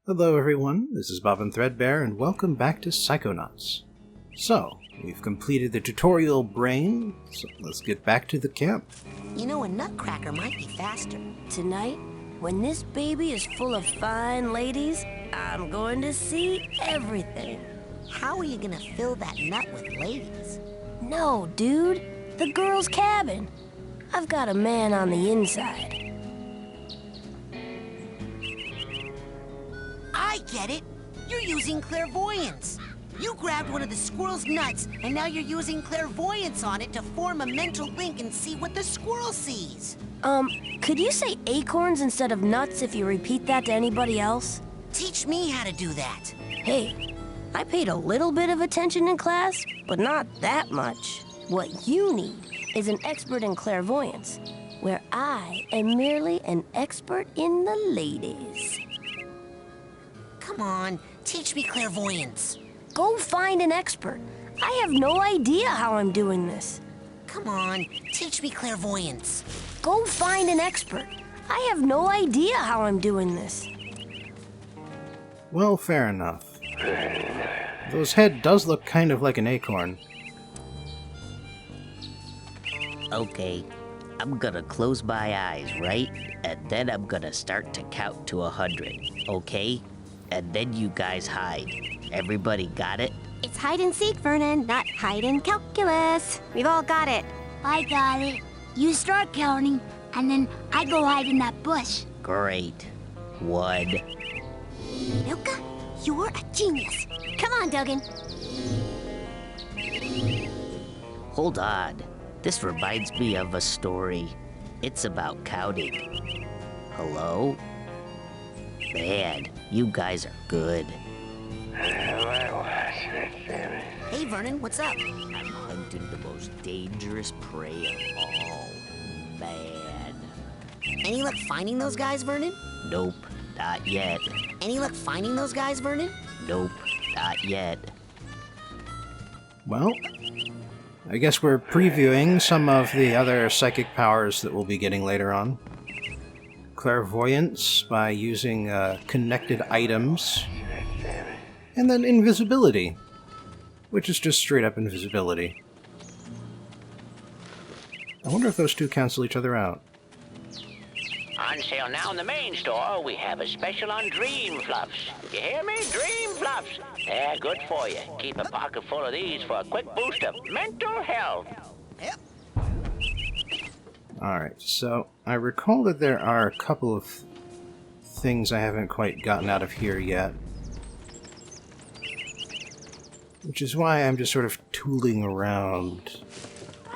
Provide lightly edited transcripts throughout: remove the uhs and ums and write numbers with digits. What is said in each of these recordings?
Hello everyone, this is Bob and Threadbare, and welcome back to Psychonauts. So, we've completed the tutorial brain, so let's get back to the camp. You know, a nutcracker might be faster. Tonight, when this baby is full of fine ladies, I'm going to see everything. How are you gonna fill that nut with ladies? No, dude. The girl's cabin. I've got a man on the inside. I get it! You're using clairvoyance! You grabbed one of the squirrel's nuts, and now you're using clairvoyance on it to form a mental link and see what the squirrel sees! Could you say acorns instead of nuts if you repeat that to anybody else? Teach me how to do that! Hey, I paid a little bit of attention in class, but not that much. What you need is an expert in clairvoyance, where I am merely an expert in the ladies. Come on, teach me clairvoyance. Go find an expert. I have no idea how I'm doing this. Come on, teach me clairvoyance. Go find an expert. I have no idea how I'm doing this. Well, fair enough. Though head does look kind of like an acorn. Okay, I'm gonna close my eyes, right? And then I'm gonna start to count to 100, okay? And then you guys hide. Everybody got it? It's hide and seek, Vernon, not hide and calculus. We've all got it. I got it. You start counting, and then I go hide in that bush. Great. 1. Milka, you're a genius. Come on, Duggan. Hold on. This reminds me of a story. It's about counting. Hello? Man, you guys are good. Hey, Vernon, what's up? I'm hunting the most dangerous prey of all. Man. Any luck finding those guys, Vernon? Nope, not yet. Any luck finding those guys, Vernon? Nope, not yet. Well, I guess we're previewing some of the other psychic powers that we'll be getting later on. Clairvoyance by using connected items, and then invisibility, which is just straight up invisibility. I wonder if those two cancel each other out. On sale now in the main store, we have a special on Dream Fluffs. You hear me? Dream Fluffs. They're good for you. Keep a pocket full of these for a quick boost of mental health. Yep. Alright, so I recall that there are a couple of things I haven't quite gotten out of here yet. Which is why I'm just sort of tooling around,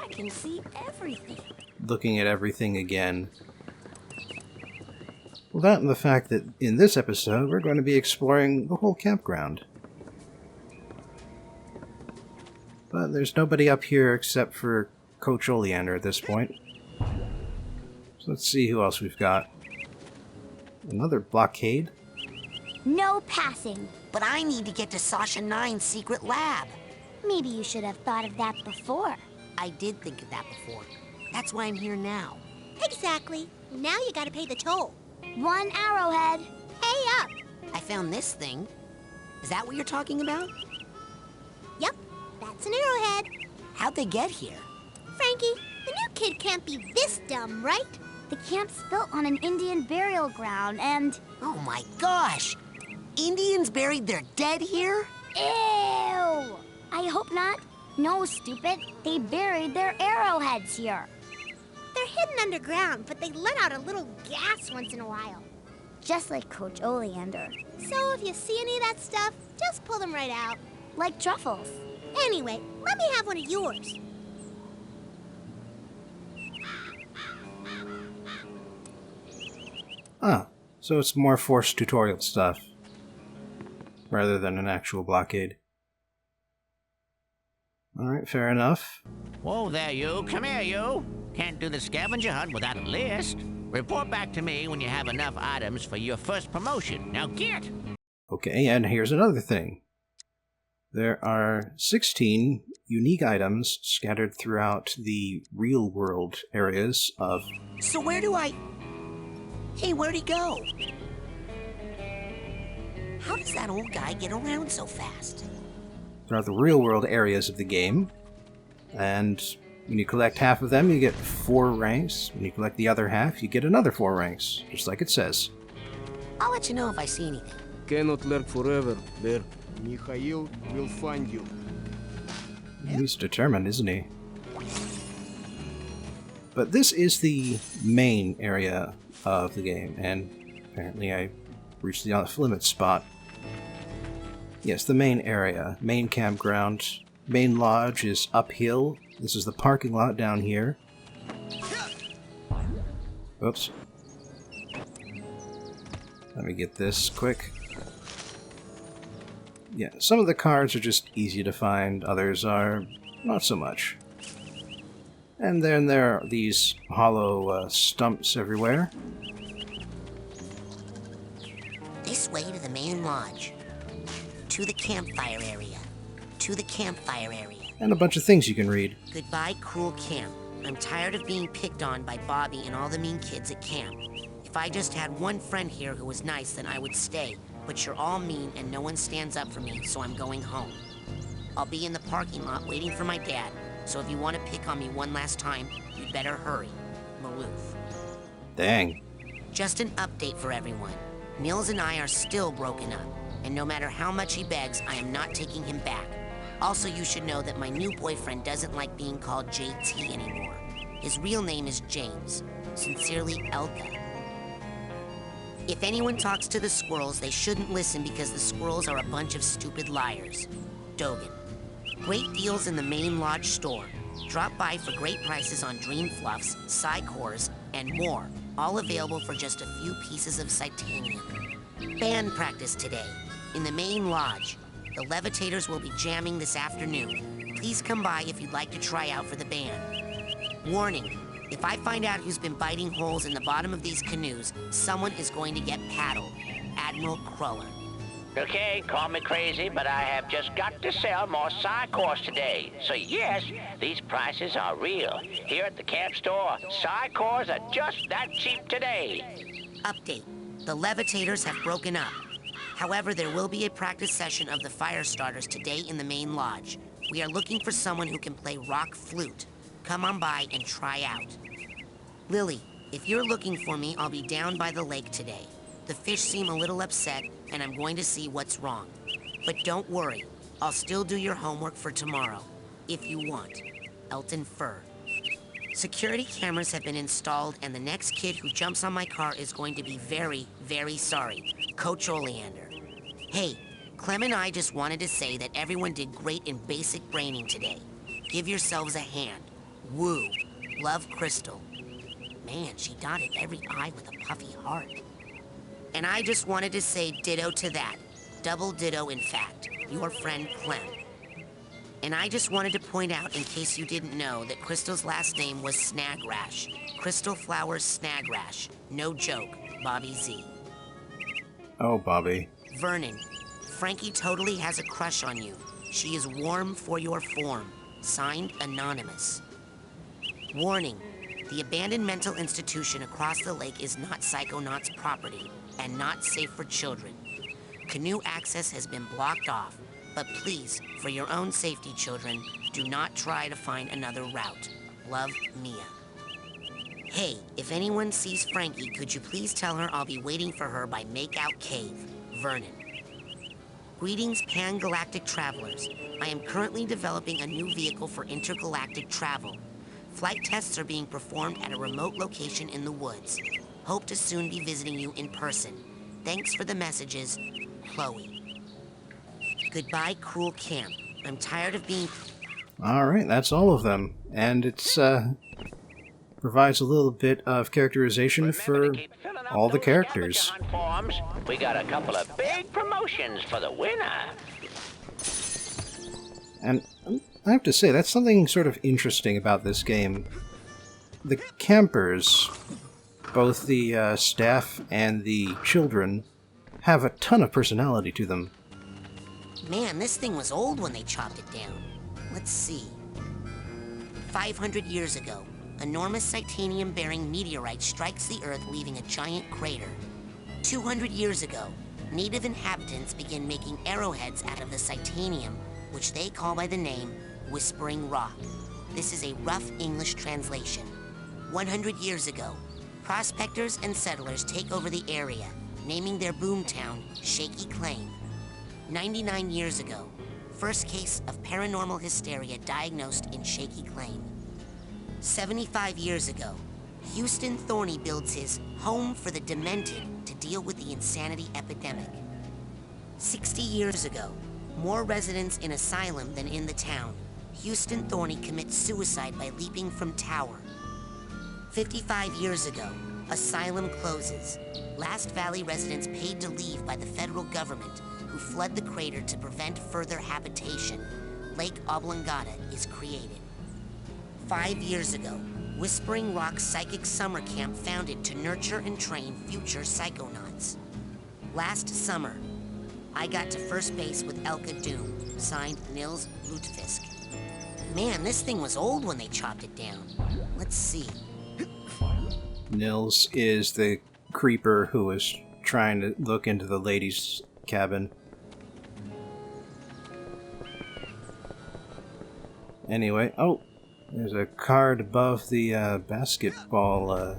I can see everything. looking at everything again. Well, that and the fact that in this episode we're going to be exploring the whole campground. But there's nobody up here except for Coach Oleander at this point. So let's see who else we've got. Another blockade? No passing. But I need to get to Sasha 9's secret lab. Maybe you should have thought of that before. I did think of that before. That's why I'm here now. Exactly. Now you gotta pay the toll. 1 arrowhead. Pay up. I found this thing. Is that what you're talking about? Yep, that's an arrowhead. How'd they get here? Frankie, the new kid can't be this dumb, right? The camp's built on an Indian burial ground, and... Oh my gosh! Indians buried their dead here? Ew! I hope not. No, stupid. They buried their arrowheads here. They're hidden underground, but they let out a little gas once in a while. Just like Coach Oleander. So if you see any of that stuff, just pull them right out. Like truffles. Anyway, let me have one of yours. Ah, so it's more forced tutorial stuff, rather than an actual blockade. Alright, fair enough. Whoa there, you. Come here, you. Can't do the scavenger hunt without a list. Report back to me when you have enough items for your first promotion. Now get! Okay, and here's another thing. There are 16 unique items scattered throughout the real-world areas of... So where do I... Hey, where'd he go? How does that old guy get around so fast? There are the real-world areas of the game, and when you collect half of them, you get 4 ranks. When you collect the other half, you get another 4 ranks, just like it says. I'll let you know if I see anything. Cannot lurk forever, Bear. Mikhail will find you. He's determined, isn't he? But this is the main area of the game, and apparently I reached the off-limit spot. Yes, the main area. Main campground. Main lodge is uphill. This is the parking lot down here. Oops. Let me get this quick. Yeah, some of the cards are just easy to find, others are not so much. And then there are these hollow stumps everywhere. This way to the main lodge. To the campfire area. To the campfire area. And a bunch of things you can read. Goodbye, cruel camp. I'm tired of being picked on by Bobby and all the mean kids at camp. If I just had one friend here who was nice, then I would stay. But you're all mean and no one stands up for me, so I'm going home. I'll be in the parking lot waiting for my dad, so if you want to pick on me one last time, you'd better hurry. Maloof. Dang. Just an update for everyone. Nils and I are still broken up, and no matter how much he begs, I am not taking him back. Also, you should know that my new boyfriend doesn't like being called JT anymore. His real name is James. Sincerely, Elka. If anyone talks to the squirrels, they shouldn't listen because the squirrels are a bunch of stupid liars. Dogen. Great deals in the main lodge store. Drop by for great prices on Dream Fluffs, Psycores, and more. All available for just a few pieces of Titanium. Band practice today. In the main lodge. The Levitators will be jamming this afternoon. Please come by if you'd like to try out for the band. Warning. If I find out who's been biting holes in the bottom of these canoes, someone is going to get paddled. Admiral Cruller. Okay, call me crazy, but I have just got to sell more Psychors today. So yes, these prices are real. Here at the camp store, Psychors are just that cheap today. Update. The Levitators have broken up. However, there will be a practice session of the fire starters today in the main lodge. We are looking for someone who can play rock flute. Come on by and try out. Lily, if you're looking for me, I'll be down by the lake today. The fish seem a little upset, and I'm going to see what's wrong. But don't worry, I'll still do your homework for tomorrow, if you want. Elton Fur. Security cameras have been installed, and the next kid who jumps on my car is going to be very, very sorry. Coach Oleander. Hey, Clem and I just wanted to say that everyone did great in basic braining today. Give yourselves a hand. Woo. Love, Crystal. Man, she dotted every I with a puffy heart. And I just wanted to say ditto to that. Double ditto, in fact. Your friend, Clem. And I just wanted to point out, in case you didn't know, that Crystal's last name was Snagrash. Crystal Flowers Snagrash. No joke. Bobby Z. Oh, Bobby. Vernon. Frankie totally has a crush on you. She is warm for your form. Signed, Anonymous. Warning. The abandoned mental institution across the lake is not Psychonauts' property and not safe for children. Canoe access has been blocked off, but please, for your own safety, children, do not try to find another route. Love, Mia. Hey, if anyone sees Frankie, could you please tell her I'll be waiting for her by Makeout Cave, Vernon. Greetings, pan-galactic travelers. I am currently developing a new vehicle for intergalactic travel. Flight tests are being performed at a remote location in the woods. Hope to soon be visiting you in person. Thanks for the messages, Chloe. Goodbye, cruel camp. I'm tired of being... Alright, that's all of them. And it's, provides a little bit of characterization for all the characters. We got a couple of big promotions for the winner. And I have to say, that's something sort of interesting about this game. The campers, both the staff and the children, have a ton of personality to them. Man, this thing was old when they chopped it down. Let's see. 500 years ago, enormous titanium-bearing meteorite strikes the Earth, leaving a giant crater. 200 years ago, native inhabitants begin making arrowheads out of the Psytanium, which they call by the name Whispering Rock. This is a rough English translation. 100 years ago, prospectors and settlers take over the area, naming their boomtown Shaky Claim. 99 years ago, first case of paranormal hysteria diagnosed in Shaky Claim. 75 years ago, Houston Thorny builds his Home for the Demented to deal with the insanity epidemic. 60 years ago, more residents in asylum than in the town. Houston Thorny commits suicide by leaping from tower. 55 years ago, asylum closes. Last Valley residents paid to leave by the federal government, who flood the crater to prevent further habitation. Lake Oblongata is created. 5 years ago, Whispering Rock Psychic Summer Camp founded to nurture and train future Psychonauts. Last summer, I got to first base with Elka Doom, signed Nils Lutefisk. Man, this thing was old when they chopped it down. Let's see. Nils is the creeper who was trying to look into the ladies' cabin. Anyway, oh, there's a card above the basketball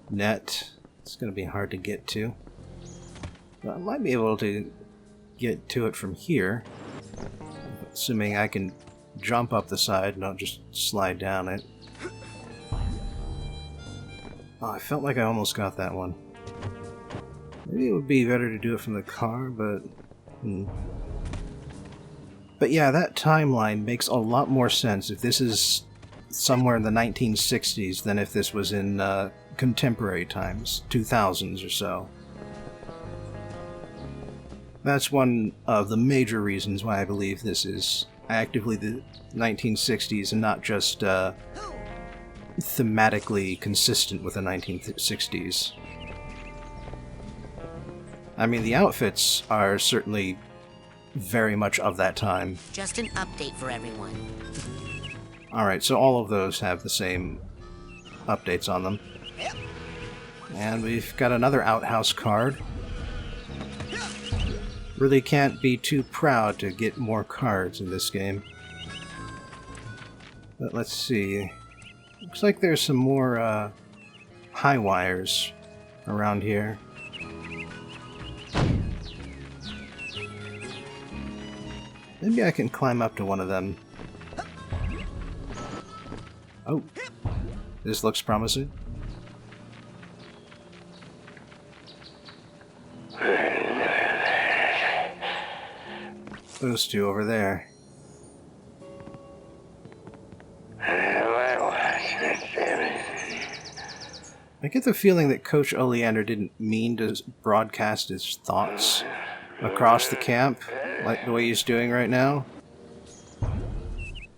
net. It's going to be hard to get to. But I might be able to get to it from here, assuming I can jump up the side and not just slide down it. Oh, I felt like I almost got that one. Maybe it would be better to do it from the car, but... But yeah, that timeline makes a lot more sense if this is somewhere in the 1960s than if this was in contemporary times, 2000s or so. That's one of the major reasons why I believe this is actively the 1960s and not just thematically consistent with the 1960s. I mean, the outfits are certainly very much of that time. Just an update for everyone. Alright, so all of those have the same updates on them. And we've got another outhouse card. Really can't be too proud to get more cards in this game. But let's see. Looks like there's some more high wires around here. Maybe I can climb up to one of them. Oh, this looks promising. Those two over there. I get the feeling that Coach Oleander didn't mean to broadcast his thoughts across the camp, like the way he's doing right now.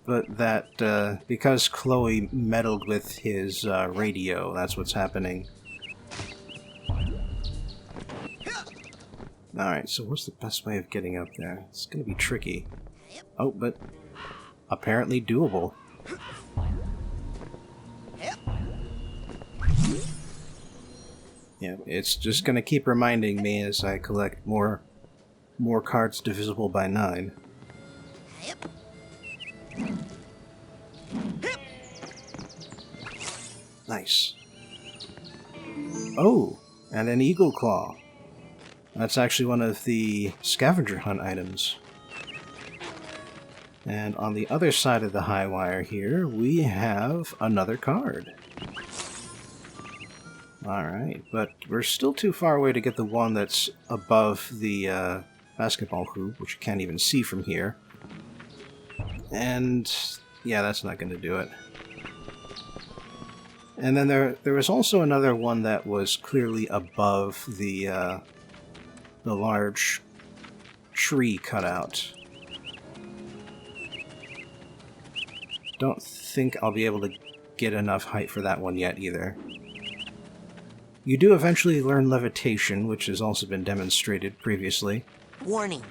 But that, because Chloe meddled with his radio, that's what's happening. Alright, so what's the best way of getting up there? It's gonna be tricky. Oh, but apparently doable. Yeah, it's just gonna keep reminding me as I collect more cards divisible by 9. Nice. Oh, and an eagle claw. That's actually one of the scavenger hunt items. And on the other side of the high wire here, we have another card. Alright, but we're still too far away to get the one that's above the basketball hoop, which you can't even see from here. And yeah, that's not going to do it. And then there was also another one that was clearly above the large tree cutout. Don't think I'll be able to get enough height for that one yet either. You do eventually learn levitation, which has also been demonstrated previously. Warning.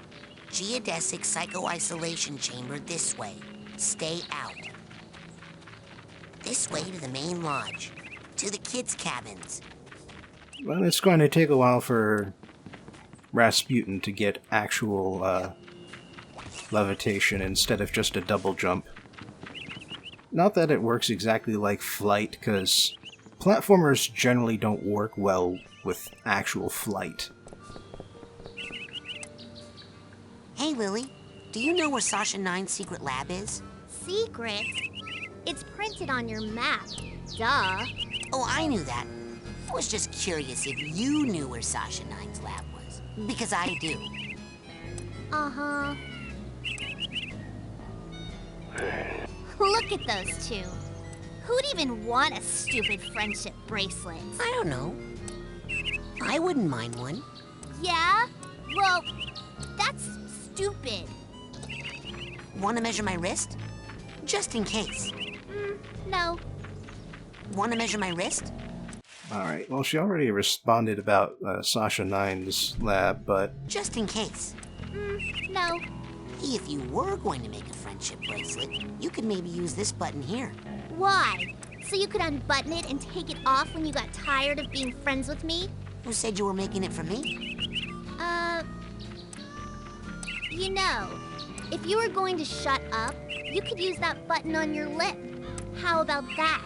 Geodesic psycho-isolation chamber this way. Stay out. This way to the main lodge. To the kids' cabins. Well, it's going to take a while for Rasputin to get actual levitation instead of just a double jump. Not that it works exactly like flight, because platformers generally don't work well with actual flight. Hey, Lily. Do you know where Sasha 9's secret lab is? Secret? It's printed on your map. Duh. Oh, I knew that. I was just curious if you knew where Sasha 9's lab was. Because I do. Uh-huh. Look at those two. Who'd even want a stupid friendship bracelet? I don't know. I wouldn't mind one. Yeah? Well, that's stupid. Want to measure my wrist? Just in case. No. Want to measure my wrist? Alright, well, she already responded about Sasha 9's lab, but... Just in case. No. If you were going to make a friendship bracelet, you could maybe use this button here. Why? So you could unbutton it and take it off when you got tired of being friends with me? Who said you were making it for me? You know, if you were going to shut up, you could use that button on your lip. How about that?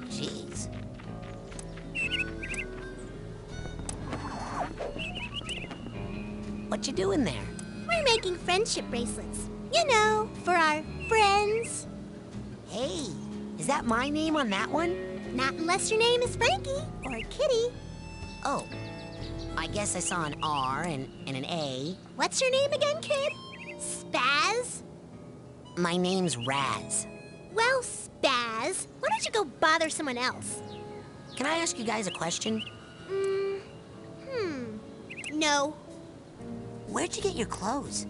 Jeez. What you doing there? We're making friendship bracelets. You know, for our friends. Hey, is that my name on that one? Not unless your name is Frankie or Kitty. Oh, I guess I saw an R and an A. What's your name again, kid? Spaz? My name's Raz. Well, Spaz, why don't you go bother someone else? Can I ask you guys a question? No. Where'd you get your clothes?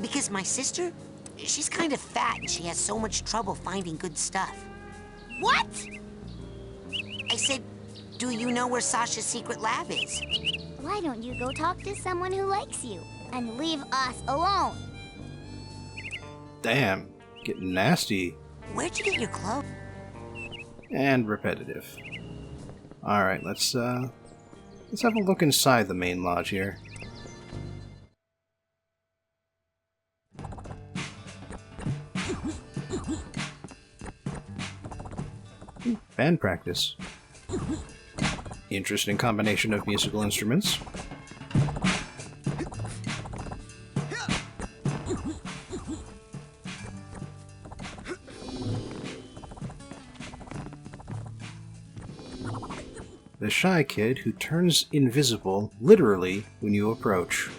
Because my sister, she's kind of fat and she has so much trouble finding good stuff. What? I said, do you know where Sasha's secret lab is? Why don't you go talk to someone who likes you and leave us alone? Damn, getting nasty. Where'd you get your clothes? And repetitive. Alright, let's have a look inside the main lodge here. Band practice. Interesting combination of musical instruments. The shy kid who turns invisible, literally, when you approach.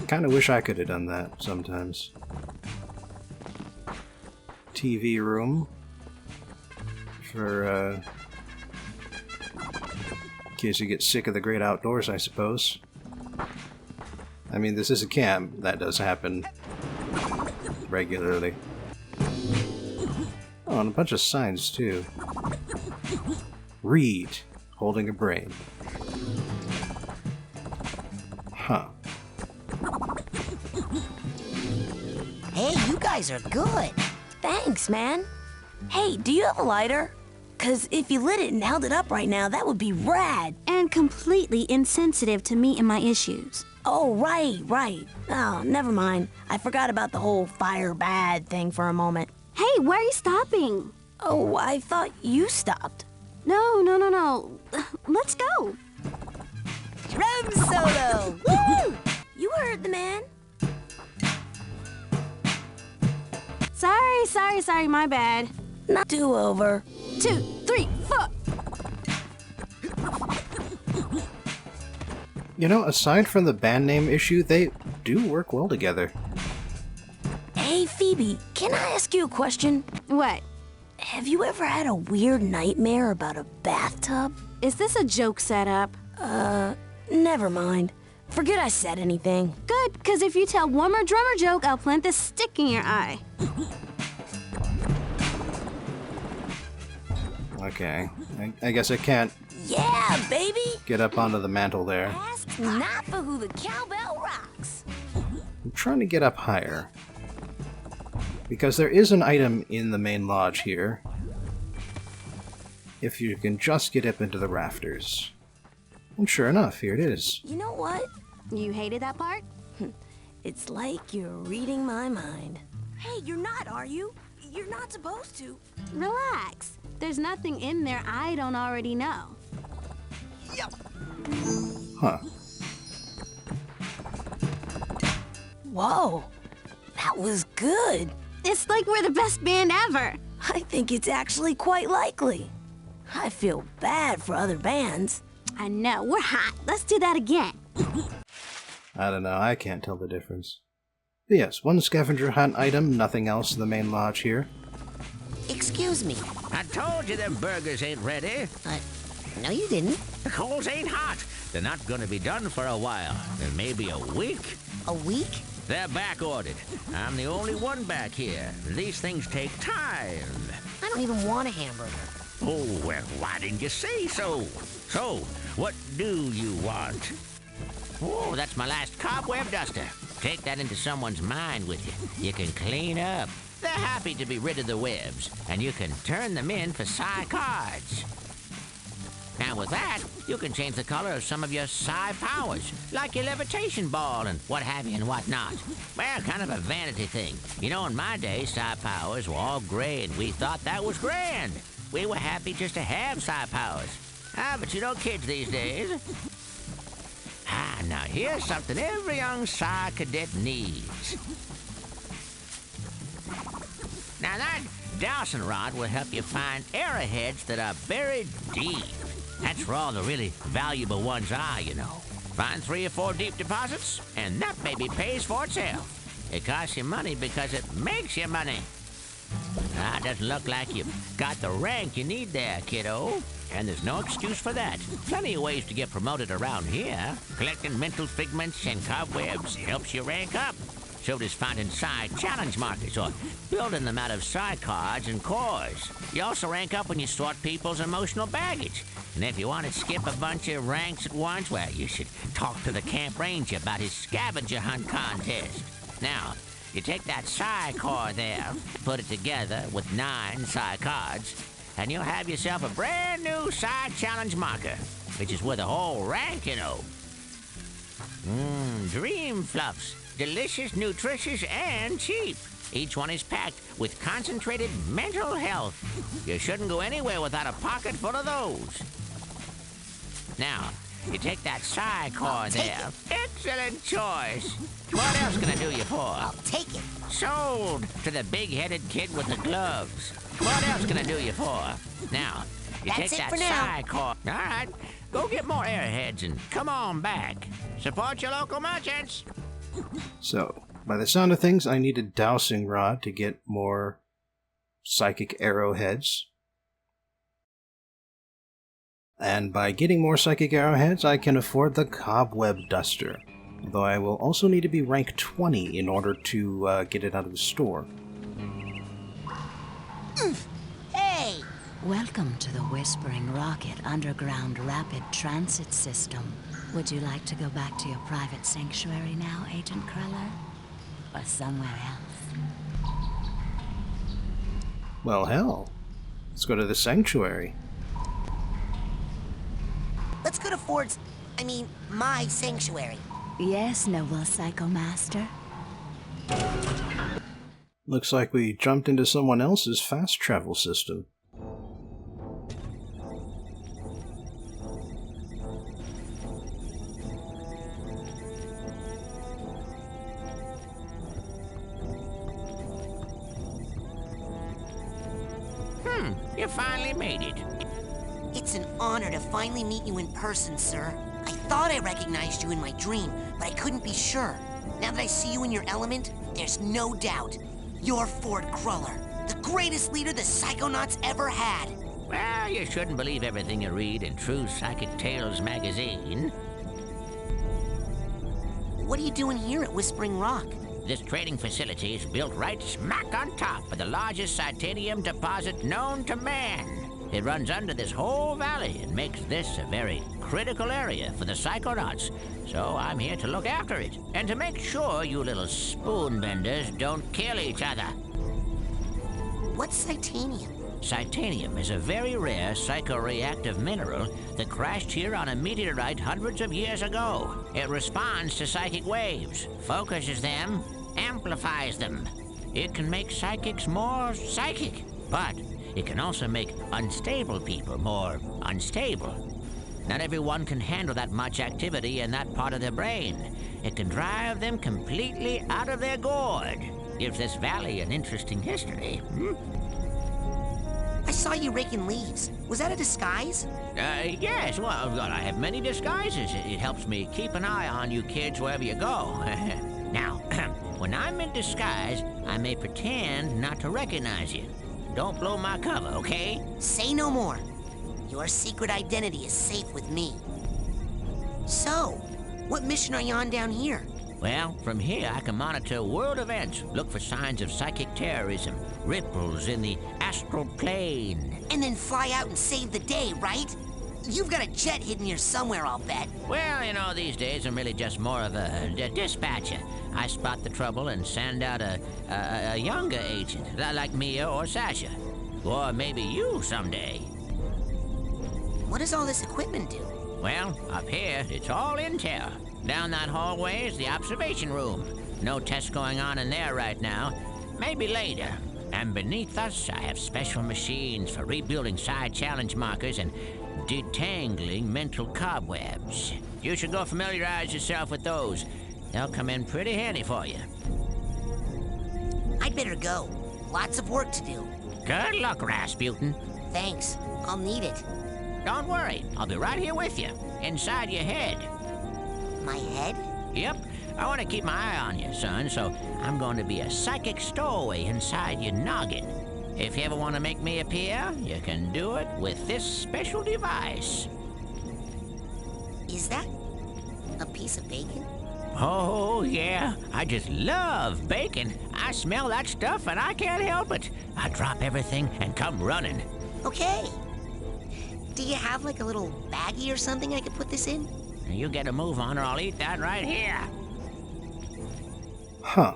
Kinda wish I could have done that sometimes. TV room. For, kids who get sick of the great outdoors, I suppose. I mean, this is a camp. That does happen regularly. Oh, and a bunch of signs, too. Read. Holding a brain. Huh. Hey, you guys are good. Thanks, man. Hey, do you have a lighter? 'Cause if you lit it and held it up right now, that would be rad. And completely insensitive to me and my issues. Oh, right. Oh, never mind. I forgot about the whole fire bad thing for a moment. Hey, where are you stopping? Oh, I thought you stopped. No. Let's go. Drum solo! Woo! You heard the man. Sorry, my bad. Not do-over. 2, 3, 4. You know, aside from the band name issue, they do work well together. Hey, Phoebe, can I ask you a question? What? Have you ever had a weird nightmare about a bathtub? Is this a joke setup? Never mind. Forget I said anything. Good, because if you tell one more drummer joke, I'll plant this stick in your eye. Okay, I guess I can't Yeah, baby! get up onto the mantle there. Ask not for who the cowbell rocks. I'm trying to get up higher. Because there is an item in the main lodge here. If you can just get up into the rafters. And sure enough, here it is. You know what? You hated that part? It's like you're reading my mind. Hey, you're not, are you? You're not supposed to. Relax. There's nothing in there I don't already know. Huh. Whoa, that was good. It's like we're the best band ever. I think it's actually quite likely. I feel bad for other bands. I know, we're hot. Let's do that again. I don't know, I can't tell the difference. But yes, one scavenger hunt item, nothing else in the main lodge here. Excuse me. I told you them burgers ain't ready. No, you didn't. The coals ain't hot. They're not gonna be done for a while. Maybe a week. A week? They're back-ordered. I'm the only one back here. These things take time. I don't even want a hamburger. Oh, well, why didn't you say so? So, what do you want? Oh, that's my last cobweb duster. Take that into someone's mind with you. You can clean up. They're happy to be rid of the webs, and you can turn them in for psi cards. Now with that, you can change the color of some of your psi powers, like your levitation ball and what have you and what not. Well, kind of a vanity thing. You know, in my day, psi powers were all gray, and we thought that was grand. We were happy just to have psi powers. But you know kids these days. Now here's something every young psi cadet needs. Now that dowsing rod will help you find arrowheads that are buried deep. That's where all the really valuable ones are, you know. Find 3 or 4 deep deposits, and that maybe pays for itself. It costs you money because it makes you money. It doesn't look like you've got the rank you need there, kiddo. And there's no excuse for that. Plenty of ways to get promoted around here. Collecting mental figments and cobwebs helps you rank up. So does finding psi challenge markers or building them out of psi cards and cores. You also rank up when you sort people's emotional baggage. And if you want to skip a bunch of ranks at once, well, you should talk to the camp ranger about his scavenger hunt contest. Now, you take that psi core there, put it together with 9 psi cards, and you'll have yourself a brand new psi challenge marker, which is worth a whole rank, you know. Dream Fluffs. Delicious, nutritious, and cheap. Each one is packed with concentrated mental health. You shouldn't go anywhere without a pocket full of those. Now, you take that psi core there. Excellent choice. What else can I do you for? I'll take it. Sold to the big-headed kid with the gloves. What else can I do you for? Now, you That's take it that for now. psi core. All right, go get more airheads and come on back. Support your local merchants. So, by the sound of things, I need a dowsing rod to get more psychic arrowheads. And by getting more psychic arrowheads, I can afford the cobweb duster. Though I will also need to be rank 20 in order to get it out of the store. Hey! Welcome to the Whispering Rocket Underground Rapid Transit System. Would you like to go back to your private sanctuary now, Agent Cruller? Or somewhere else? Well, hell. Let's go to the sanctuary. Let's go to Ford's, my sanctuary. Yes, noble Psycho Master. Looks like we jumped into someone else's fast travel system. You finally made it. It's an honor to finally meet you in person, sir. I thought I recognized you in my dream, but I couldn't be sure. Now that I see you in your element, there's no doubt. You're Ford Cruller, the greatest leader the Psychonauts ever had. Well, you shouldn't believe everything you read in True Psychic Tales magazine. What are you doing here at Whispering Rock? This trading facility is built right smack on top of the largest titanium deposit known to man. It runs under this whole valley and makes this a very critical area for the Psychonauts. So I'm here to look after it and to make sure you little spoon benders don't kill each other. What's titanium? Titanium is a very rare psychoreactive mineral that crashed here on a meteorite hundreds of years ago. It responds to psychic waves, focuses them, amplifies them. It can make psychics more psychic, but it can also make unstable people more unstable. Not everyone can handle that much activity in that part of their brain. It can drive them completely out of their gourd. Gives this valley an interesting history. I saw you raking leaves. Was that a disguise? Yes, well, I have many disguises. It helps me keep an eye on you kids wherever you go. Now, when I'm in disguise, I may pretend not to recognize you. Don't blow my cover, okay? Say no more. Your secret identity is safe with me. So, what mission are you on down here? Well, from here I can monitor world events, look for signs of psychic terrorism, ripples in the astral plane. And then fly out and save the day, right? You've got a jet hidden here somewhere, I'll bet. Well, you know, these days I'm really just more of a dispatcher. I spot the trouble and send out a younger agent, like Mia or Sasha. Or maybe you someday. What does all this equipment do? Well, up here, it's all intel. Down that hallway is the observation room. No tests going on in there right now. Maybe later. And beneath us, I have special machines for rebuilding side challenge markers and detangling mental cobwebs. You should go familiarize yourself with those. They'll come in pretty handy for you. I'd better go. Lots of work to do. Good luck, Rasputin. Thanks. I'll need it. Don't worry. I'll be right here with you. Inside your head. My head? Yep. I want to keep my eye on you, son, so I'm going to be a psychic stowaway inside your noggin. If you ever want to make me appear, you can do it with this special device. Is that a piece of bacon? Oh, yeah. I just love bacon. I smell that stuff and I can't help it. I drop everything and come running. Okay. Do you have like a little baggie or something I could put this in? You get a move on or I'll eat that right here. Huh.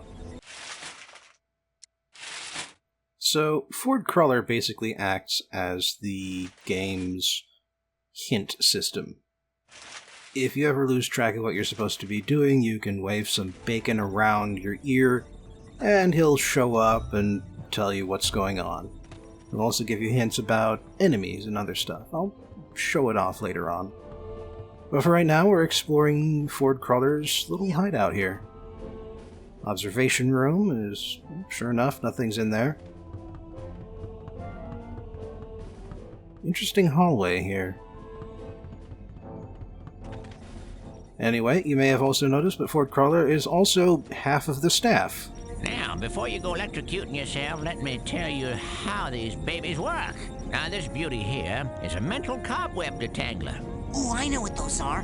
So, Ford Crawler basically acts as the game's hint system. If you ever lose track of what you're supposed to be doing, you can wave some bacon around your ear, and he'll show up and tell you what's going on. He'll also give you hints about enemies and other stuff. I'll show it off later on. But for right now, we're exploring Ford Crawler's little hideout here. Observation room is, sure enough, nothing's in there. Interesting hallway here. Anyway, you may have also noticed, but Ford Crawler is also half of the staff. Now, before you go electrocuting yourself, let me tell you how these babies work. Now, this beauty here is a mental cobweb detangler. Oh, I know what those are.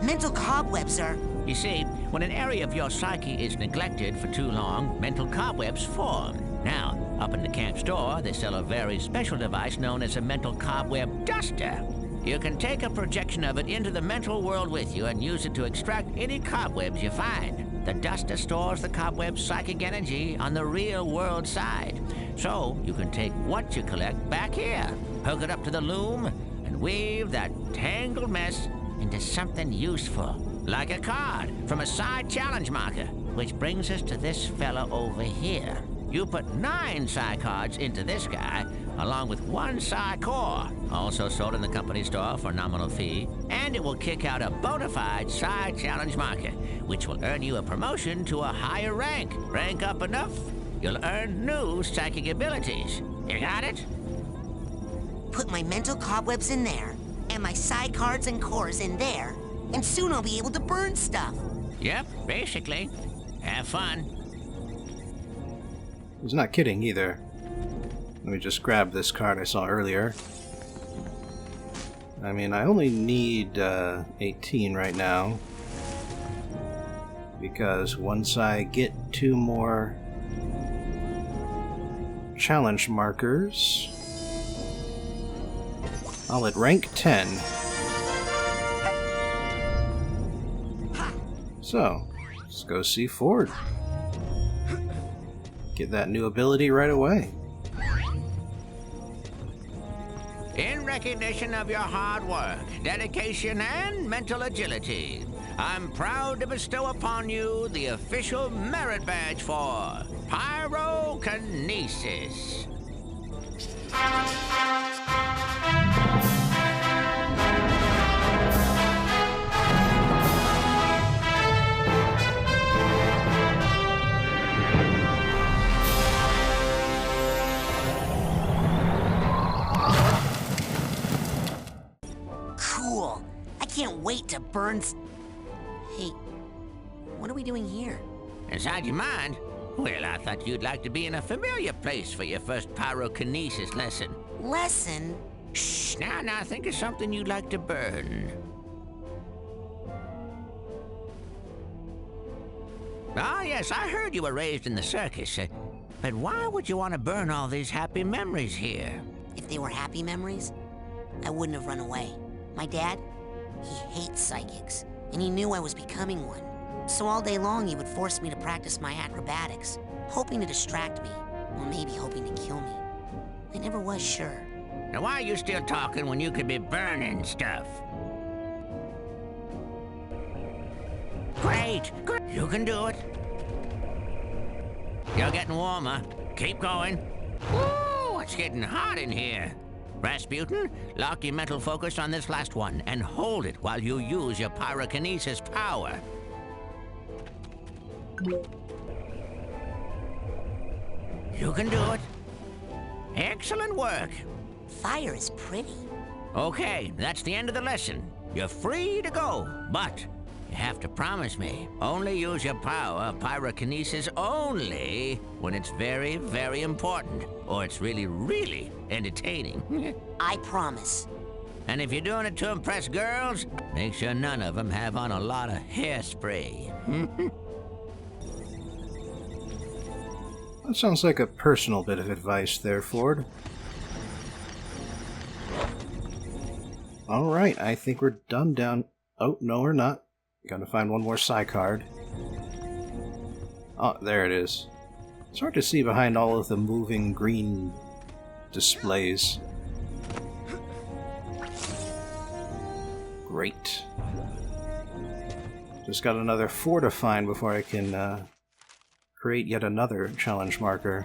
Mental cobwebs are... You see, when an area of your psyche is neglected for too long, mental cobwebs form. Now, up in the camp store, they sell a very special device known as a mental cobweb duster. You can take a projection of it into the mental world with you and use it to extract any cobwebs you find. The duster stores the cobweb's psychic energy on the real world side. So, you can take what you collect back here, hook it up to the loom, and weave that tangled mess into something useful. Like a card from a side challenge marker, which brings us to this fella over here. You put 9 Psy cards into this guy, along with 1 Psy core, also sold in the company store for a nominal fee, and it will kick out a bona fide Psy challenge marker, which will earn you a promotion to a higher rank. Rank up enough, you'll earn new psychic abilities. You got it? Put my mental cobwebs in there, and my Psy cards and cores in there, and soon I'll be able to burn stuff. Yep, basically. Have fun. He's not kidding either. Let me just grab this card I saw earlier. I mean, I only need 18 right now. Because once I get 2 more challenge markers, I'll at rank 10. So, let's go see Ford. Get that new ability right away. In recognition of your hard work, dedication, and mental agility, I'm proud to bestow upon you the official merit badge for pyrokinesis. Cool. I can't wait to burn. Hey, what are we doing here? Inside your mind? Well, I thought you'd like to be in a familiar place for your first pyrokinesis lesson. Lesson? Shh, now think of something you'd like to burn. Ah, yes, I heard you were raised in the circus. But why would you want to burn all these happy memories here? If they were happy memories, I wouldn't have run away. My dad, he hates psychics, and he knew I was becoming one. So all day long, he would force me to practice my acrobatics, hoping to distract me, or maybe hoping to kill me. I never was sure. Now why are you still talking when you could be burning stuff? Great! You can do it. You're getting warmer. Keep going. Woo! It's getting hot in here. Rasputin, lock your mental focus on this last one and hold it while you use your pyrokinesis power. You can do it. Excellent work. Fire is pretty. Okay, that's the end of the lesson. You're free to go, but you have to promise me, only use your power, pyrokinesis only, when it's very, very important, or it's really, really entertaining. I promise. And if you're doing it to impress girls, make sure none of them have on a lot of hairspray. That sounds like a personal bit of advice there, Ford. Alright, I think we're done down... Oh, no we're not. Gotta find one more Psy card. Oh, there it is. It's hard to see behind all of the moving green displays. Great. Just got another 4 to find before I can create yet another challenge marker.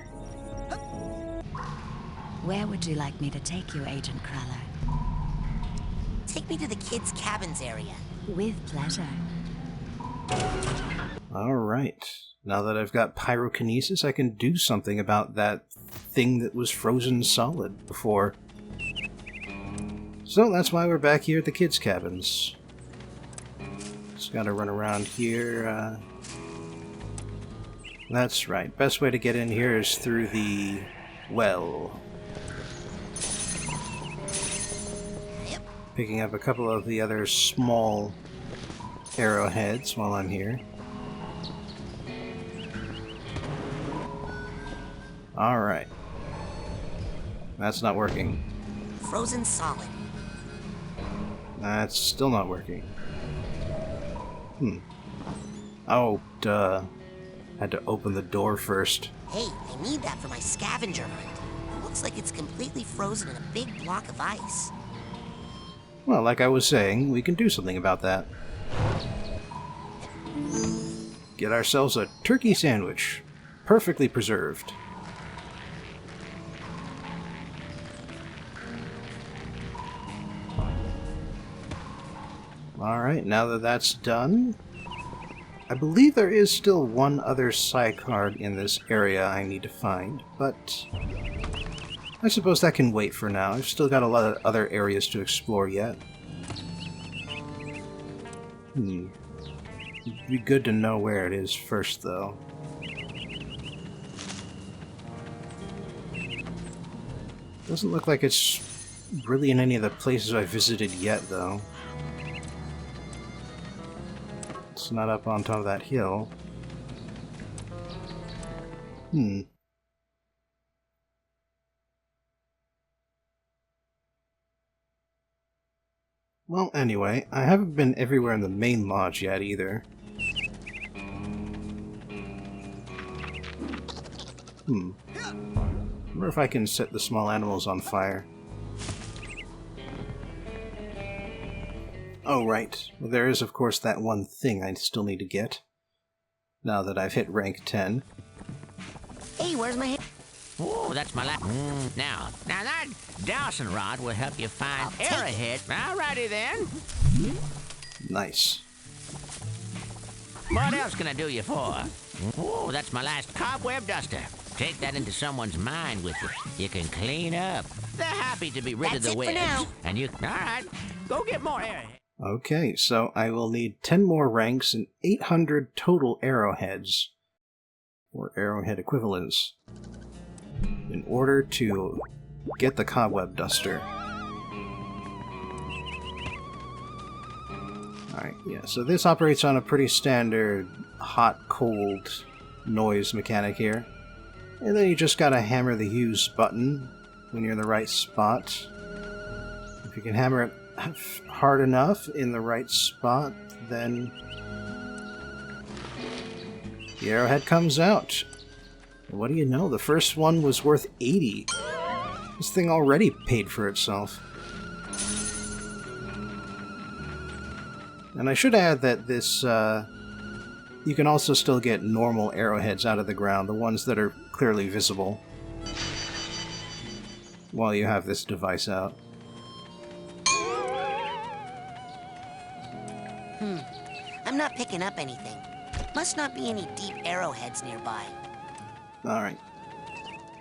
Where would you like me to take you, Agent Cruller? Take me to the kids' cabins area. With pleasure. Alright. Now that I've got pyrokinesis, I can do something about that thing that was frozen solid before. So that's why we're back here at the kids' cabins. Just gotta run around here. That's right. Best way to get in here is through the well. Picking up a couple of the other small arrowheads while I'm here. Alright. That's not working. Frozen solid. That's still not working. Oh, duh. Had to open the door first. Hey, I need that for my scavenger hunt. It looks like it's completely frozen in a big block of ice. Well, like I was saying, we can do something about that. Get ourselves a turkey sandwich. Perfectly preserved. Alright, now that that's done, I believe there is still one other Psy card in this area I need to find, but I suppose that can wait for now. I've still got a lot of other areas to explore yet. It'd be good to know where it is first, though. Doesn't look like it's really in any of the places I visited yet, though. It's not up on top of that hill. Well, anyway, I haven't been everywhere in the main lodge yet, either. Wonder if I can set the small animals on fire. Oh, right. Well, there is, of course, that one thing I still need to get. Now that I've hit rank 10. Hey, where's my... Oh, that's my last. Now that dowsing rod will help you find arrowhead. Alrighty then. Nice. What else can I do you for? Oh, that's my last cobweb duster. Take that into someone's mind with you. You can clean up. They're happy to be rid of the That's it for webs. now. And you, all right, go get more arrowhead. Okay, so I will need 10 more ranks and 800 total arrowheads, or arrowhead equivalents, in order to get the cobweb duster. Alright, yeah, so this operates on a pretty standard hot-cold noise mechanic here. And then you just gotta hammer the use button when you're in the right spot. If you can hammer it hard enough in the right spot, then the arrowhead comes out. And what do you know? The first one was worth 80. This thing already paid for itself. And I should add that this, you can also still get normal arrowheads out of the ground, the ones that are clearly visible, while you have this device out. I'm not picking up anything. Must not be any deep arrowheads nearby. Alright.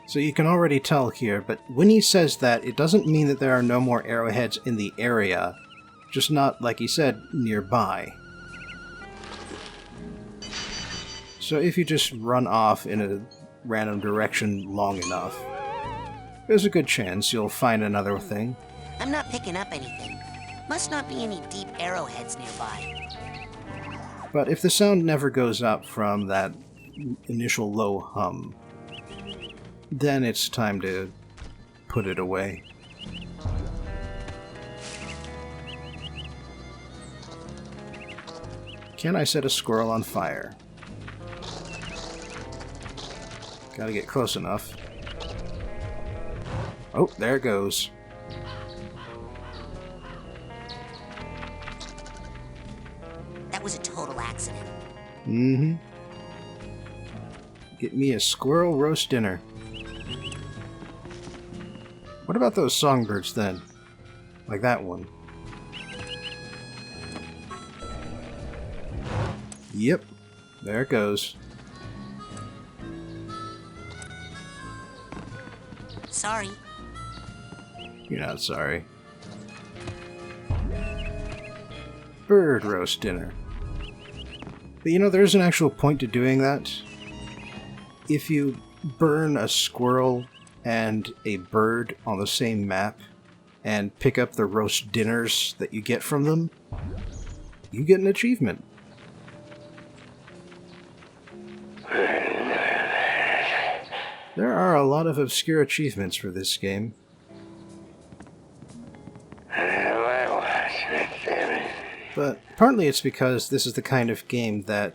So you can already tell here, but when he says that, it doesn't mean that there are no more arrowheads in the area, just not, like he said, nearby. So if you just run off in a random direction long enough, there's a good chance you'll find another thing. I'm not picking up anything. Must not be any deep arrowheads nearby. But if the sound never goes up from that initial low hum, then it's time to put it away. Can I set a squirrel on fire? Gotta get close enough. Oh, there it goes. That was a total accident. Mm-hmm. Get me a squirrel roast dinner. What about those songbirds then? Like that one. Yep, there it goes. Sorry. You're not sorry. Bird roast dinner. But you know, there's an actual point to doing that. If you burn a squirrel and a bird on the same map and pick up the roast dinners that you get from them, you get an achievement. There are a lot of obscure achievements for this game. But partly it's because this is the kind of game that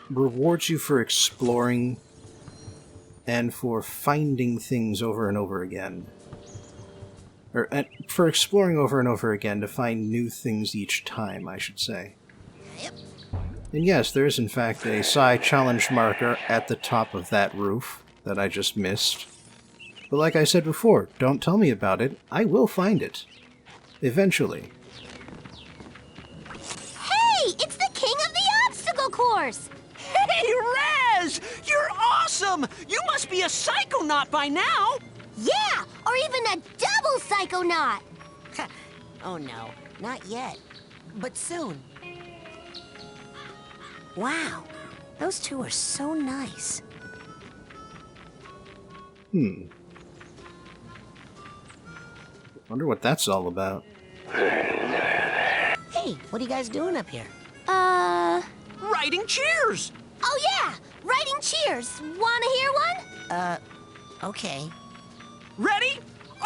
rewards you for exploring and for finding things over and over again. Or for exploring over and over again to find new things each time, I should say. Yep. And yes, there is in fact a Psy challenge marker at the top of that roof that I just missed. But like I said before, don't tell me about it. I will find it. Eventually. Hey, it's the king of the obstacle course! Hey, Rez! You're awesome! You must be a Psychonaut by now! Yeah, or even a double Psychonaut! Oh no, not yet. But soon. Wow, those two are so nice. Wonder what that's all about. Hey, what are you guys doing up here? Writing cheers! Oh yeah, writing cheers. Wanna hear one? Okay. Ready?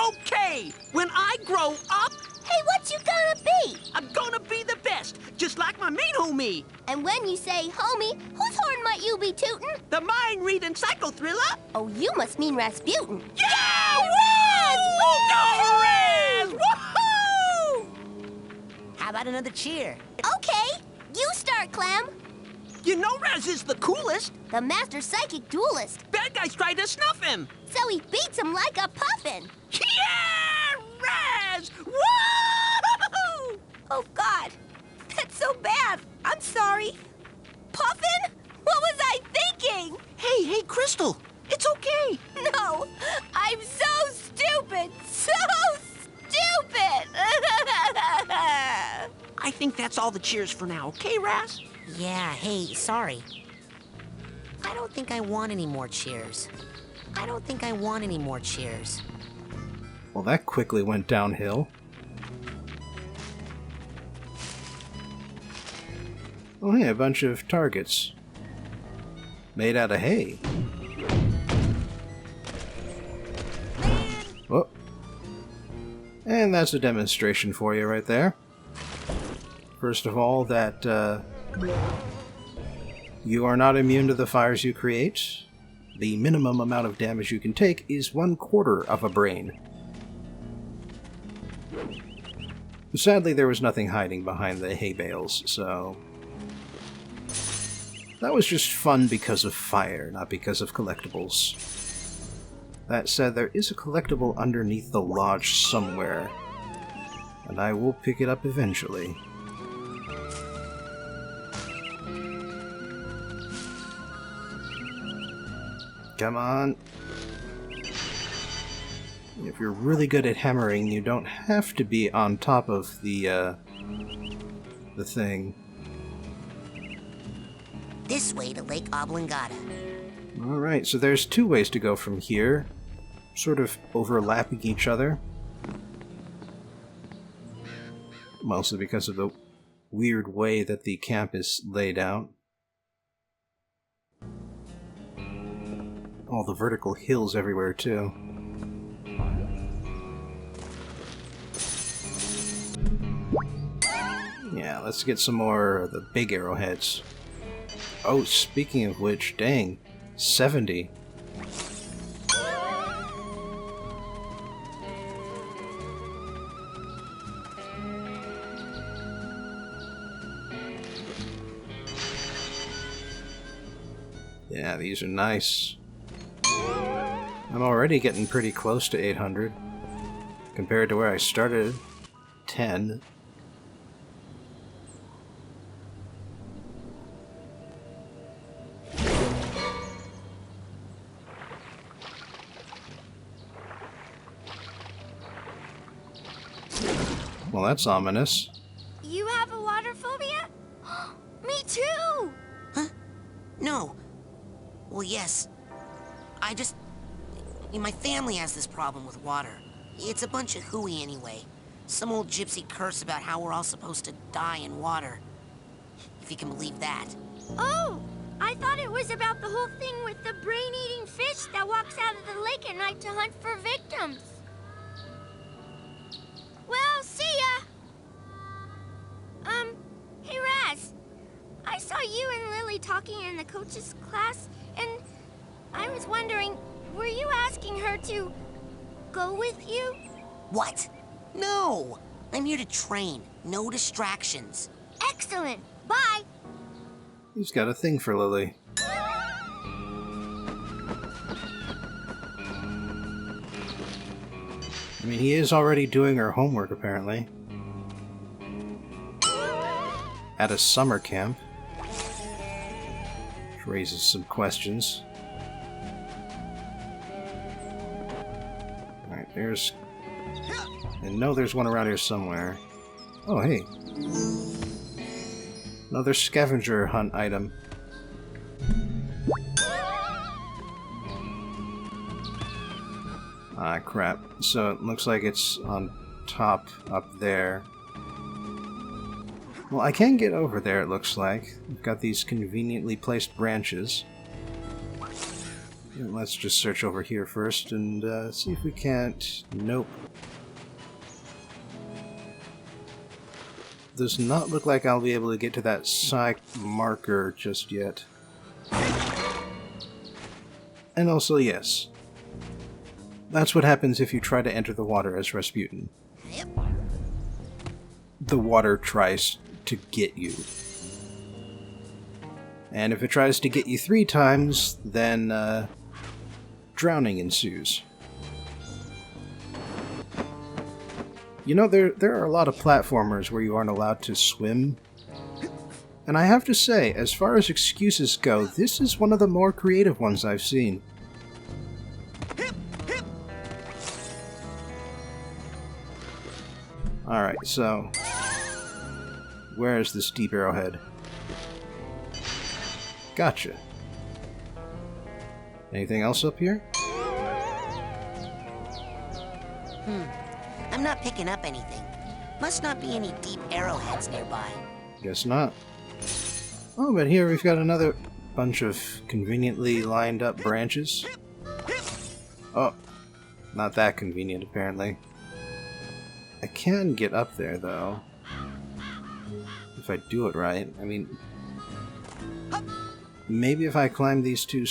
Okay! When I grow up, Hey, what you gonna be? I'm gonna be the best, just like my main homie, And when you say homie, whose horn might you be tootin'? the mind-reading psycho thriller. Oh, you must mean Rasputin. Yeah! Woo! Go, Rez! Woohoo! about another cheer? Okay, you start, Clem. You know Raz is the coolest. The master psychic duelist. Bad guys tried to snuff him. So he beats him like a puffin. Yeah! Raz! Woo! Oh, God. That's so bad. I'm sorry. Puffin? What was I thinking? Hey, Crystal. It's okay. No, I'm so stupid. So stupid. I think that's all the cheers for now, okay, Raz? Yeah, hey, sorry. I don't think I want any more cheers. I don't think I want any more cheers. Well, that quickly went downhill. Oh, yeah, a bunch of targets. Made out of hay. Oh. And that's a demonstration for you right there. First of all, that you are not immune to the fires you create. The minimum amount of damage you can take is 1/4 of a brain. Sadly, there was nothing hiding behind the hay bales, so... that was just fun because of fire, not because of collectibles. That said, there is a collectible underneath the lodge somewhere, and I will pick it up eventually. Come on. If you're really good at hammering, you don't have to be on top of the thing. This way to Lake Oblongata. Alright, so there's 2 ways to go from here, sort of overlapping each other. Mostly because of the weird way that the camp is laid out. All the vertical hills everywhere, too. Yeah, let's get some more of the big arrowheads. Oh, speaking of which, dang, 70. Yeah, these are nice. I'm already getting pretty close to 800. Compared to where I started, 10. Well, that's ominous. You have a water phobia? Me too! Huh? No. Well, yes. My family has this problem with water. It's a bunch of hooey anyway. Some old gypsy curse about how we're all supposed to die in water. If you can believe that. Oh! I thought it was about the whole thing with the brain-eating fish that walks out of the lake at night to hunt for victims. Well, see ya! Hey Raz. I saw you and Lily talking in the coach's class, and I was wondering, were you asking her to go with you? What? No! I'm here to train. No distractions. Excellent. Bye. He's got a thing for Lily. I mean, he is already doing her homework, apparently. At a summer camp. Which raises some questions. Alright, there's... I know there's one around here somewhere. Oh, hey. Another scavenger hunt item. Ah, crap. So it looks like it's on top up there. Well, I can get over there, it looks like. We've got these conveniently placed branches. And let's just search over here first and see if we can't... Nope. Does not look like I'll be able to get to that psych marker just yet. And also, yes. That's what happens if you try to enter the water as Rasputin. Yep. the water tries to get you. And if it tries to get you 3 times, then drowning ensues. You know, there are a lot of platformers where you aren't allowed to swim. And I have to say, as far as excuses go, this is one of the more creative ones I've seen. Alright, so... where is this deep arrowhead? Gotcha. Anything else up here? I'm not picking up anything. Must not be any deep arrowheads nearby. Guess not. Oh, but here we've got another bunch of conveniently lined up branches. Oh, not that convenient apparently. I can get up there though. If I do it right. I mean, maybe if I climb these 2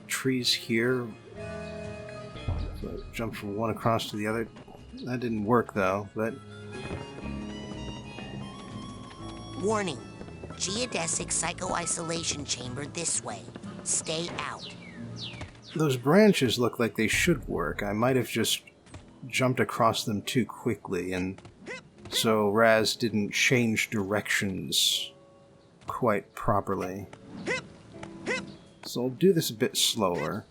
trees here. So I jump from one across to the other. That didn't work though, but... Warning. Geodesic psycho-isolation chamber this way. Stay out. Those branches look like they should work. I might have just jumped across them too quickly, and so Raz didn't change directions quite properly. So I'll do this a bit slower.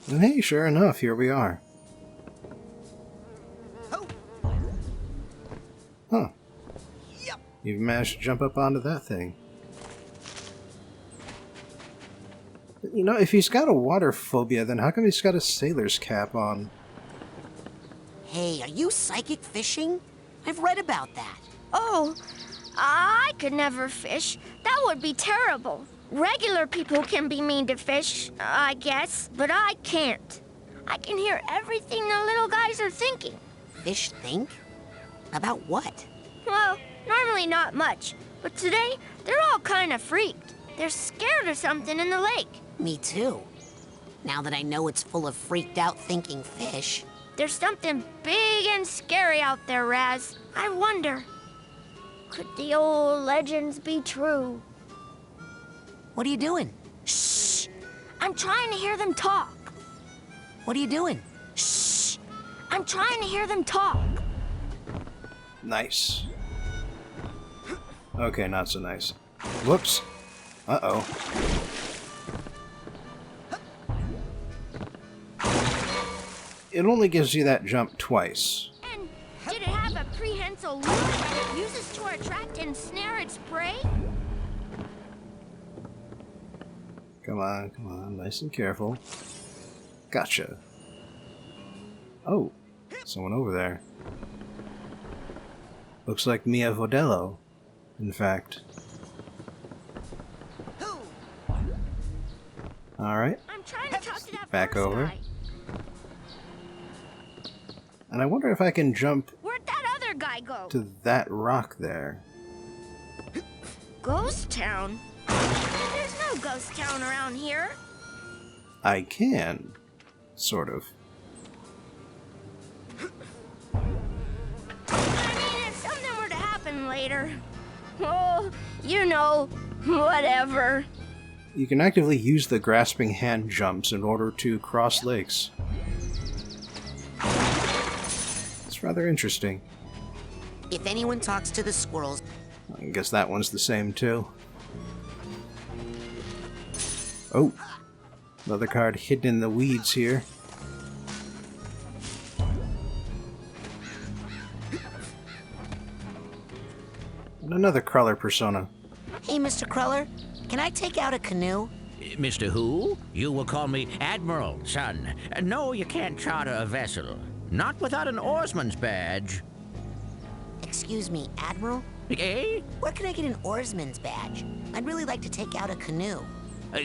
And hey, sure enough, here we are. Huh. You've managed to jump up onto that thing. You know, if he's got a water phobia, then how come he's got a sailor's cap on? Hey, are you psychic fishing? I've read about that. Oh, I could never fish. That would be terrible. Regular people can be mean to fish, I guess, but I can't. I can hear everything the little guys are thinking. Fish think? About what? Well, normally not much, but today they're all kind of freaked. They're scared of something in the lake. Me too. Now that I know it's full of freaked out thinking fish. There's something big and scary out there, Raz. I wonder, could the old legends be true? What are you doing? Shh! I'm trying to hear them talk. What are you doing? Shh! I'm trying to hear them talk. Nice. Okay, not so nice. Whoops. Uh-oh. It only gives you that jump twice. And did it have a prehensile lure that it uses to attract and snare its prey? Come on, nice and careful. Gotcha. Oh, someone over there. Looks like Mia Vodello, in fact. Alright, I'm trying to talk to that back first over. guy. And I wonder if I can jump Where'd that other guy go? to that rock there. Ghost Town? There's no ghost town around here. I can. Sort of. I mean, if something were to happen later. Oh, you know, whatever. You can actively use the grasping hand jumps in order to cross lakes. It's rather interesting. If anyone talks to the squirrels... I guess that one's the same too. Oh, another card hidden in the weeds here. And another crawler persona. Hey, Mr. Cruller, can I take out a canoe? Mr. Who? You will call me Admiral, son. No, you can't charter a vessel. Not without an oarsman's badge. Excuse me, Admiral? Eh? Where can I get an oarsman's badge? I'd really like to take out a canoe.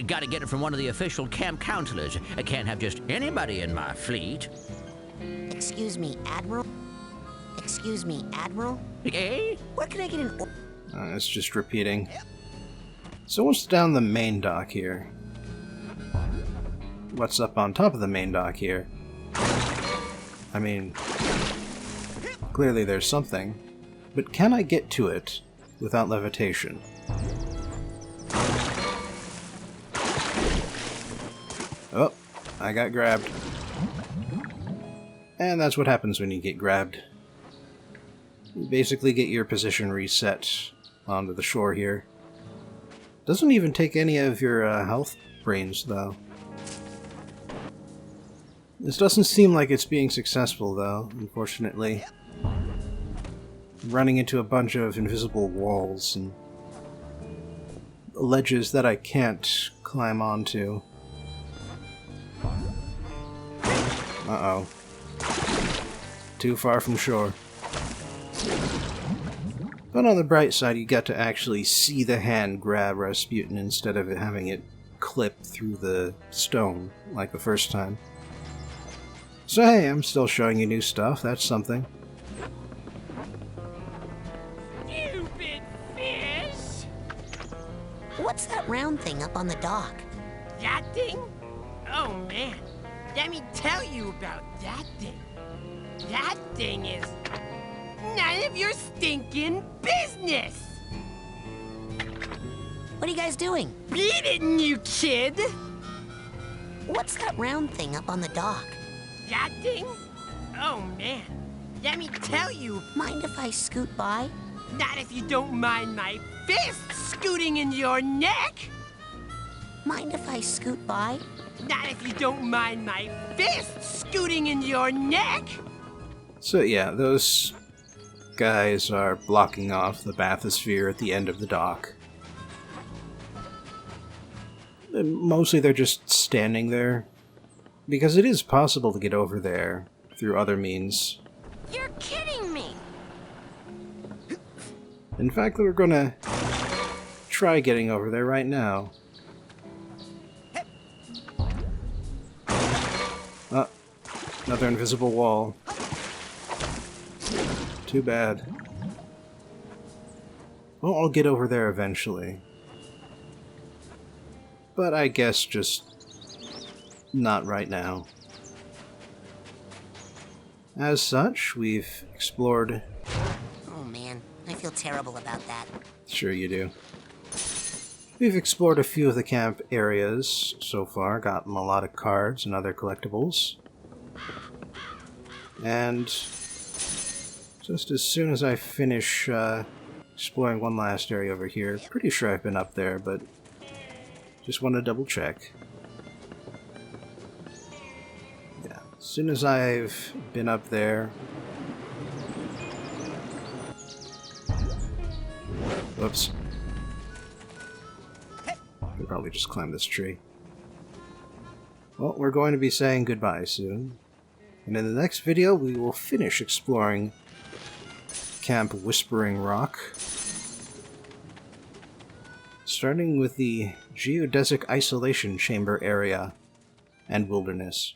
Gotta get it from one of the official camp counselors. I can't have just anybody in my fleet. Excuse me, Admiral? Excuse me, Admiral? Eh? Where can I get an It's just repeating. So what's down the main dock here? what's up on top of the main dock here. I mean, clearly there's something, but can I get to it without levitation? Oh, I got grabbed. And that's what happens when you get grabbed. You basically get your position reset onto the shore here. Doesn't even take any of your health brains, though. This doesn't seem like it's being successful, though, unfortunately. Running into a bunch of invisible walls and ledges that I can't climb onto. Uh-oh. Too far from shore. But on the bright side, you got to actually see the hand grab Rasputin instead of having it clip through the stone like the first time. So hey, I'm still showing you new stuff, that's something. Stupid fish! What's that round thing up on the dock? That thing? Oh man, let me tell you about that thing. That thing is none of your stinking business! What are you guys doing? Beat it, you kid! What's that round thing up on the dock? That thing? Oh man, let me tell you. Mind if I scoot by? Not if you don't mind my fist scooting in your neck! Mind if I scoot by? Not if you don't mind my fist scooting in your neck! So yeah, those guys are blocking off the bathysphere at the end of the dock. And mostly they're just standing there, because it is possible to get over there through other means. You're kidding me! In fact, we're gonna try getting over there right now. Another invisible wall. Too bad. Well, I'll get over there eventually. But I guess just not right now. As such, we've explored... Oh man, I feel terrible about that. Sure you do. We've explored a few of the camp areas so far, gotten a lot of cards and other collectibles. And just as soon as I finish exploring one last area over here, pretty sure I've been up there, but just want to double check. Yeah, as soon as I've been up there... Whoops. I could probably just climb this tree. Well, we're going to be saying goodbye soon. And in the next video, we will finish exploring Camp Whispering Rock, starting with the geodesic isolation chamber area and wilderness.